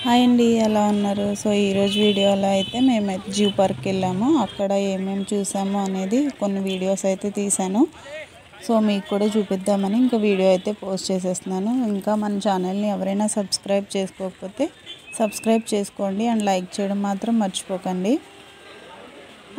Hi అండి, ఎలా ఉన్నారు? సో ఈరోజు వీడియోలో అయితే మేమైతే జూ పార్క్కి వెళ్ళాము. అక్కడ ఏమేమి చూసాము అనేది కొన్ని వీడియోస్ అయితే తీసాను. సో మీకు కూడా చూపిద్దామని ఇంకా వీడియో అయితే పోస్ట్ చేసేస్తున్నాను. ఇంకా మన ఛానల్ని ఎవరైనా సబ్స్క్రైబ్ చేసుకోకపోతే సబ్స్క్రైబ్ చేసుకోండి అండ్ లైక్ చేయడం మాత్రం మర్చిపోకండి.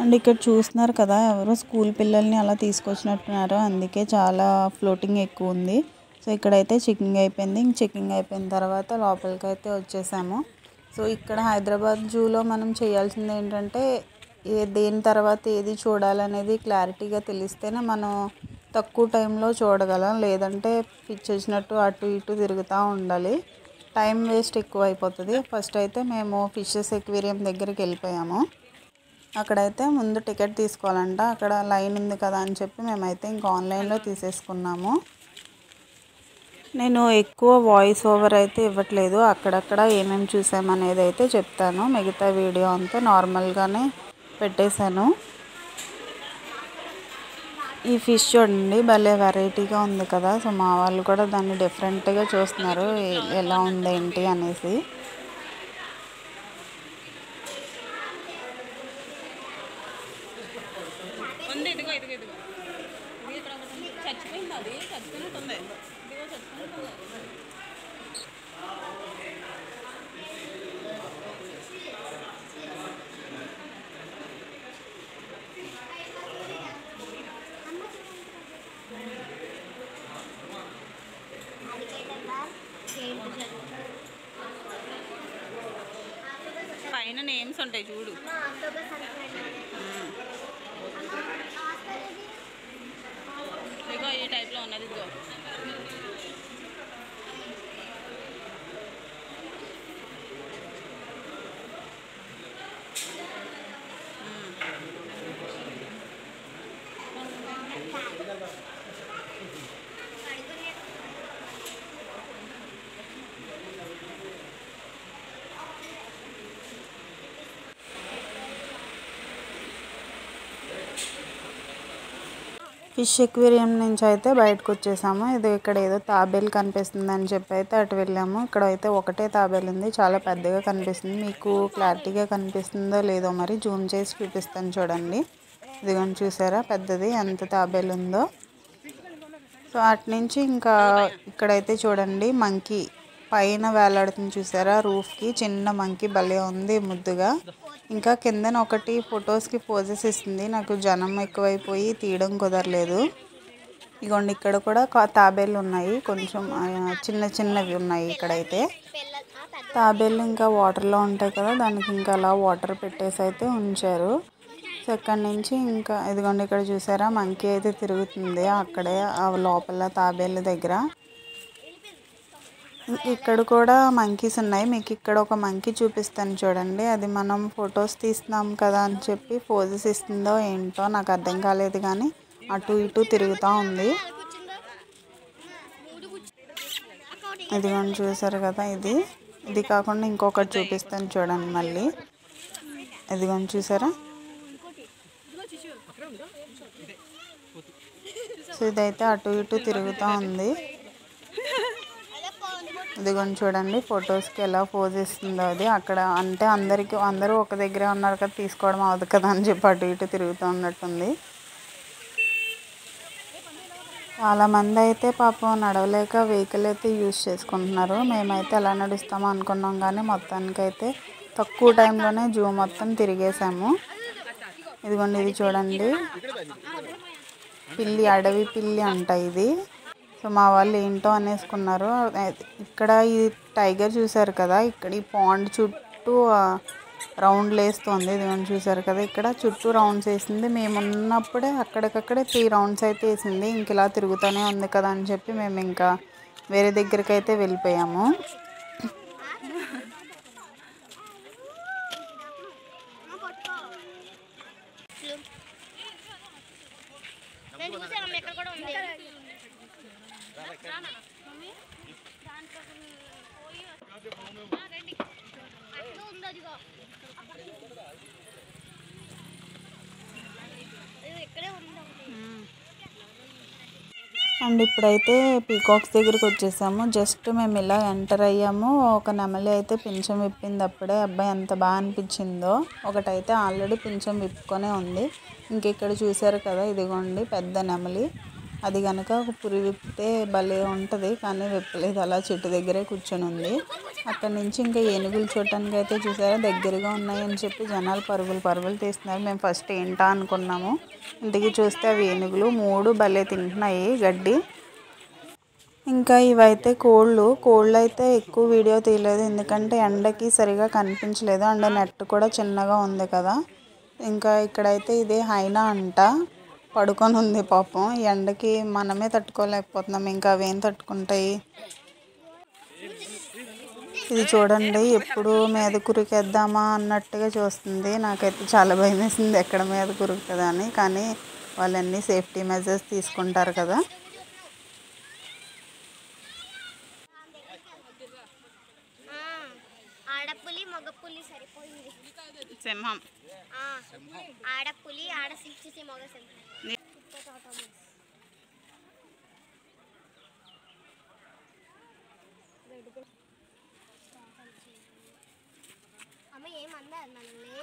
అండ్ ఇక్కడ చూస్తున్నారు కదా, ఎవరో స్కూల్ పిల్లల్ని అలా తీసుకొచ్చినట్టున్నారు. అందుకే చాలా ఫ్లోటింగ్ ఎక్కువ ఉంది. సో ఇక్కడైతే చెకింగ్ అయిపోయింది. చెకింగ్ అయిపోయిన తర్వాత లోపలికి అయితే వచ్చేసాము. సో ఇక్కడ హైదరాబాద్ జూలో మనం చేయాల్సింది ఏంటంటే దేని తర్వాత ఏది చూడాలనేది క్లారిటీగా తెలిస్తేనే మనం తక్కువ టైంలో చూడగలం. లేదంటే పిచ్చొచ్చినట్టు అటు ఇటు తిరుగుతూ ఉండాలి, టైం వేస్ట్ ఎక్కువ అయిపోతుంది. ఫస్ట్ అయితే మేము ఫిషెస్ ఎక్వేరియం దగ్గరికి వెళ్ళిపోయాము. అక్కడైతే ముందు టికెట్ తీసుకోవాలంట. అక్కడ లైన్ ఉంది కదా అని చెప్పి మేమైతే ఇంకా ఆన్లైన్లో తీసేసుకున్నాము. నేను ఎక్కువ వాయిస్ ఓవర్ అయితే ఇవ్వట్లేదు, అక్కడక్కడ ఏమేమి చూసామనేది అయితే చెప్తాను. మిగతా వీడియో అంతా నార్మల్గానే పెట్టేశాను. ఈ ఫిష్ చూడండి, భలే వెరైటీగా ఉంది కదా. సో మా వాళ్ళు కూడా దాన్ని డిఫరెంట్గా చూస్తున్నారు, ఎలా ఉంది ఏంటి అనేసి. పైన నేమ్స్ ఉంటాయి చూడు. ఇదిగో ఈ టైప్లో ఉన్నది, ఇదిగో. ఫిష్ ఎక్వేరియం నుంచి అయితే బయటకు వచ్చేసాము. ఇది ఇక్కడ ఏదో తాబేలు కనిపిస్తుంది అని చెప్పి అయితే అటు వెళ్ళాము. ఇక్కడ అయితే ఒకటే తాబేలు ఉంది, చాలా పెద్దగా కనిపిస్తుంది. మీకు క్లారిటీగా కనిపిస్తుందో లేదో మరి జూమ్ చేసి చూపిస్తాను చూడండి. ఇదిగోని చూసారా పెద్దది ఎంత తాబేలు ఉందో. సో అటు నుంచి ఇంకా ఇక్కడైతే చూడండి మంకీ పైన వేలాడుతుంది చూసారా, రూఫ్కి. చిన్న మంకీ భలే ఉంది ముద్దుగా. ఇంకా కిందన ఒకటి ఫొటోస్కి పోజెస్ ఇస్తుంది. నాకు జనం ఎక్కువైపోయి తీయడం కుదరలేదు. ఇగోండి ఇక్కడ కూడా తాబేళ్ళు ఉన్నాయి, కొంచెం చిన్న చిన్నవి ఉన్నాయి ఇక్కడైతే. తాబేళ్ళు ఇంకా వాటర్లో ఉంటాయి కదా, దానికి ఇంకా అలా వాటర్ పెట్టేసి అయితే ఉంచారు. సో అక్కడి నుంచి ఇంకా ఇదిగోండి ఇక్కడ చూసారా మంకీ అయితే తిరుగుతుంది అక్కడే లోపల తాబేళ్ళ దగ్గర. ఇక్కడ కూడా మంకీస్ ఉన్నాయి. మీకు ఇక్కడ ఒక మంకీ చూపిస్తాను చూడండి. అది మనం ఫొటోస్ తీస్తున్నాం కదా అని చెప్పి పోజెస్ ఇస్తుందో ఏంటో నాకు అర్థం కాలేదు, కానీ అటు ఇటు తిరుగుతూ ఉంది. ఇదిగోండి చూసారు కదా, ఇది కాకుండా ఇంకొకటి చూపిస్తాను చూడండి మళ్ళీ. ఇదిగోండి చూసారా. సో ఇదైతే అటు ఇటు తిరుగుతూ ఉంది. ఇదిగోండి చూడండి ఫొటోస్కి ఎలా పోజ్ ఇస్తుందో అది. అక్కడ అంటే అందరూ ఒక దగ్గరే ఉన్నారు కదా, తీసుకోవడం అవ్వదు కదా అని చెప్పి అటు ఇటు తిరుగుతూ ఉన్నట్టుంది. చాలామంది అయితే పాపం నడవలేక వెహికల్ అయితే యూజ్ చేసుకుంటున్నారు. మేమైతే ఎలా నడుస్తామో అనుకున్నాం, కానీ మొత్తానికైతే తక్కువ టైంలోనే జూ మొత్తం తిరిగేసాము. ఇదిగోండి ఇది చూడండి, పిల్లి, అడవి పిల్లి అంట ఇది. సో మా వాళ్ళు ఏంటో అనేసుకున్నారు. ఇక్కడ ఈ టైగర్ చూసారు కదా, ఇక్కడ ఈ పాండ్ చుట్టూ రౌండ్లు వేస్తుంది. ఇదిగోండి చూసారు కదా, ఇక్కడ చుట్టూ రౌండ్స్ వేసింది. మేము ఉన్నప్పుడే అక్కడికక్కడే 3 రౌండ్స్ అయితే వేసింది. ఇంక ఇలా తిరుగుతూనే ఉంది కదా అని చెప్పి మేము ఇంకా వేరే దగ్గరికి అయితే వెళ్ళిపోయాము. అండ్ ఇప్పుడైతే పీకాక్స్ దగ్గరికి వచ్చేసాము. జస్ట్ మేము ఇలా ఎంటర్ అయ్యాము. ఒక నెమలి అయితే పింఛం విప్పింది అప్పుడే. అబ్బాయి ఎంత బాగా అనిపించిందో. ఒకటైతే ఆల్రెడీ పింఛం విప్పుకొనే ఉంది. ఇంక ఇక్కడ చూసారు కదా, ఇదిగోండి పెద్ద నెమలి. అది కనుక ఒక పురి విప్పితే భలే ఉంటుంది, కానీ విప్పలేదు, అలా చెట్టు దగ్గరే కూర్చొని ఉంది. అక్కడి నుంచి ఇంకా ఏనుగులు చూడటానికి అయితే చూసారా దగ్గరగా ఉన్నాయని చెప్పి జనాలు పరుగులు తీస్తున్నారు. మేము ఫస్ట్ ఏంటా అనుకున్నాము, ఇంటికి చూస్తే అవి ఏనుగులు 3 భలే తింటున్నాయి గడ్డి. ఇంకా ఇవైతే కోళ్ళు అయితే ఎక్కువ వీడియో తీయలేదు, ఎందుకంటే ఎండకి సరిగా కనిపించలేదు. అండ్ నెట్ కూడా చిన్నగా ఉంది కదా. ఇంకా ఇక్కడైతే ఇదే హైనా అంట, పడుకొని ఉంది పాపం. ఎండకి మనమే తట్టుకోలేకపోతున్నాం, ఇంకా అవేం తట్టుకుంటాయి. ఇది చూడండి, ఎప్పుడు మీద కురికేద్దామా అన్నట్టుగా చూస్తుంది. నాకైతే చాలా భయం వేసింది ఎక్కడ మీద కురుకుతుందని, కానీ వాళ్ళన్నీ సేఫ్టీ మెజర్స్ తీసుకుంటారు కదా. ఆడపులి మగపులి సరిపోయింది. సింహం ఆడపులి ఆడ సిక్సి మగ సింహం. అమ్మ ఏమన్నా మనల్ని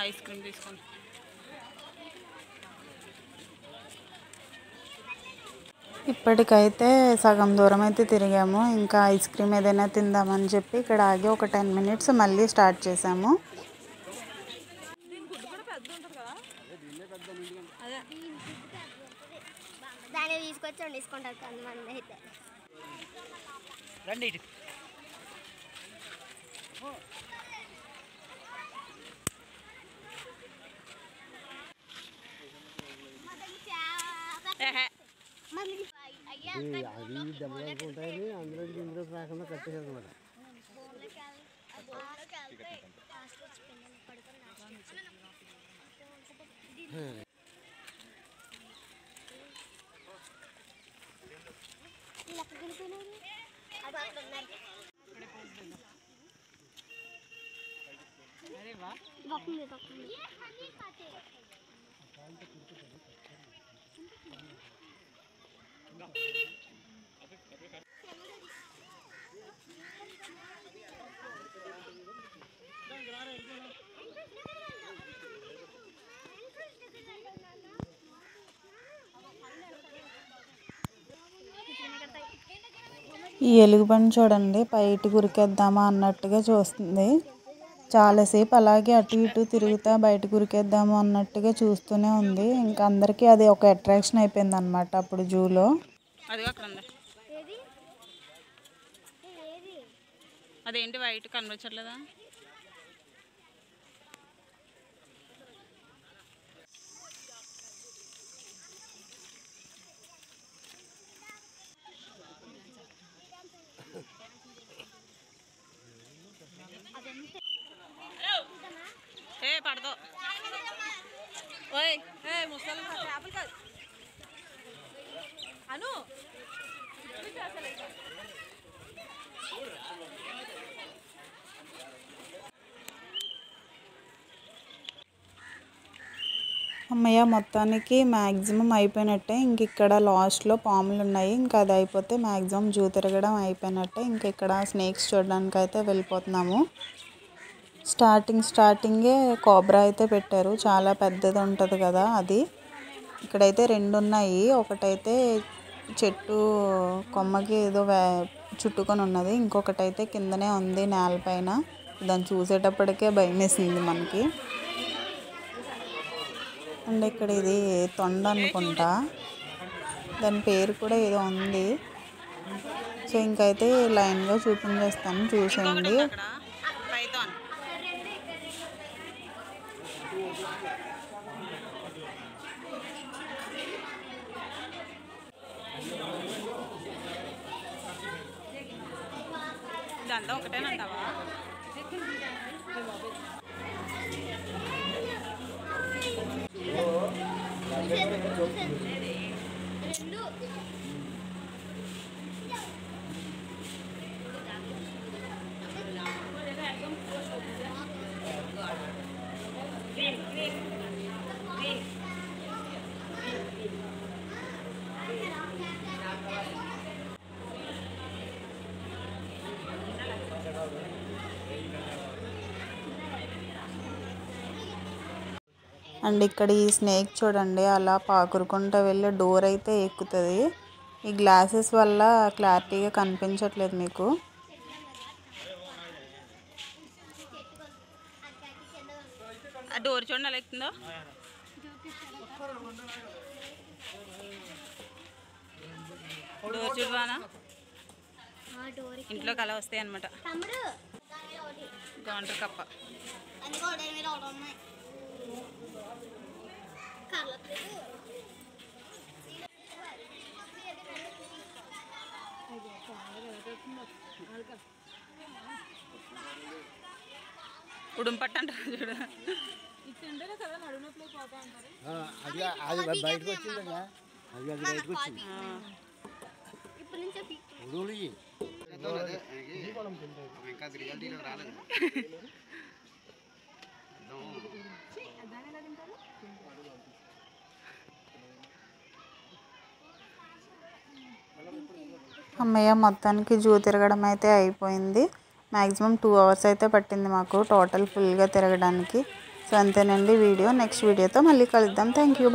ఐస్ క్రీమ్ తీసుకోండి. ఇప్పటికైతే సగం దూరం అయితే తిరిగాము. ఇంకా ఐస్ క్రీమ్ ఏదైనా తిందామని చెప్పి ఇక్కడ ఆగి ఒక 10 మినిట్స్ మళ్ళీ స్టార్ట్ చేసాము. దాన్ని తీసుకొచ్చి వండుకుంటారు కొంతమంది అయితే. ఉంటాయి అందులో ఇందులో రాకుండా కట్టేదన్నమాట. ఈ ఎలుగుబంటి చూడండి, బయట గురికేద్దామా అన్నట్టుగా చూస్తుంది. చాలాసేపు అలాగే అటు ఇటు తిరుగుతా బయట గురికేద్దాము అన్నట్టుగా చూస్తూనే ఉంది. ఇంకా అందరికీ అది ఒక అట్రాక్షన్ అయిపోయింది అనమాట అప్పుడు జూలో. అదేంటి వైట్ కనిపించట్లేదా? ఏ పడదు. ఓయ్ ఏ ముసలి చేపలు కాదు అను. అమ్మయ్య, మొత్తానికి మ్యాక్సిమం అయిపోయినట్టే. ఇంక ఇక్కడ లాస్ట్లో పాములు ఉన్నాయి, ఇంకా అది అయిపోతే మ్యాక్సిమం జూ తిరగడం అయిపోయినట్టే. ఇంక ఇక్కడ స్నేక్స్ చూడడానికి అయితే వెళ్ళిపోతున్నాము. స్టార్టింగే కోబ్రా అయితే పెట్టారు, చాలా పెద్దది ఉంటుంది కదా అది. ఇక్కడైతే 2 ఉన్నాయి, ఒకటైతే చెట్టు కొమ్మకి ఏదో చుట్టుకొని ఉన్నది, ఇంకొకటైతే కిందనే ఉంది నేలపైన. దాన్ని చూసేటప్పటికే భయం వేసింది మనకి. అండ్ ఇక్కడ ఇది తొండ అనుకుంటా, దాని పేరు కూడా ఏదో ఉంది. సో ఇంకైతే లైన్గా చూపించేస్తాను, చూసేయండి. ఇదంతా ఒకటేనంటావా? అండ్ ఇక్కడ ఈ స్నేక్ చూడండి అలా పాకురుకుంటూ వెళ్ళి డోర్ అయితే ఎక్కుతుంది. ఈ గ్లాసెస్ వల్ల క్లారిటీగా కనిపించట్లేదు మీకు. ఆ డోర్ చూడండి ఎలా ఎక్కుతుందో. డోర్ చూడవానా ఇంట్లోకి అలా వస్తాయి అనమాట. గౌండర్ కప్ప ఉడుం పట్టు అంటారు చూడు. అది బయటకు వచ్చింది. అది బయటకు వచ్చింది. అమ్మయ్య మొత్తానికి జూ తిరగడం అయితే అయిపోయింది. మ్యాక్సిమం 2 hours అయితే పట్టింది మాకు టోటల్ ఫుల్గా తిరగడానికి. సో అంతేనండి వీడియో. నెక్స్ట్ వీడియోతో మళ్ళీ కలుద్దాం. Thank you.